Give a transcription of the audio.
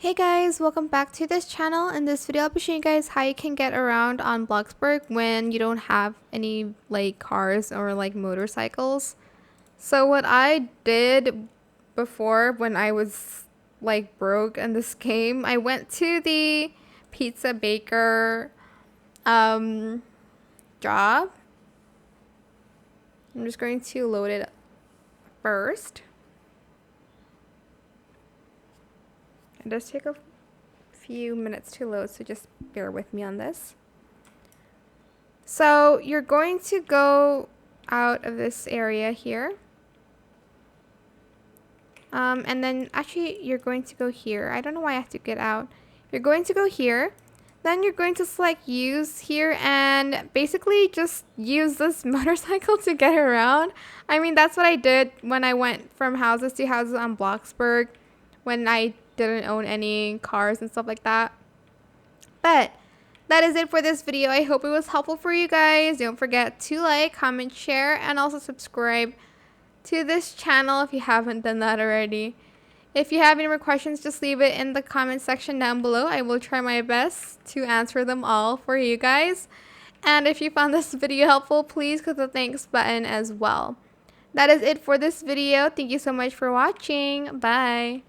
Hey guys, welcome back to this channel. In this video, I'll be showing you guys how you can get around on Bloxburg when you don't have any cars or motorcycles. So what I did before when I was broke in this game, I went to the pizza baker job. I'm just going to load it first. It does take a few minutes to load, so just bear with me on this. So you're going to go out of this area here. And then actually you're going to go here. I don't know why I have to get out. You're going to go here. Then you're going to select use here and basically just use this motorcycle to get around. I mean, that's what I did when I went from houses to houses on Bloxburg when I didn't own any cars and stuff like that. But that is it for this video. I hope it was helpful for you guys. Don't forget to like, comment, share, and also subscribe to this channel if you haven't done that already. If you have any more questions, just leave it in the comment section down below. I will try my best to answer them all for you guys. And if you found this video helpful, please click the thanks button as well. That is it for this video. Thank you so much for watching. Bye.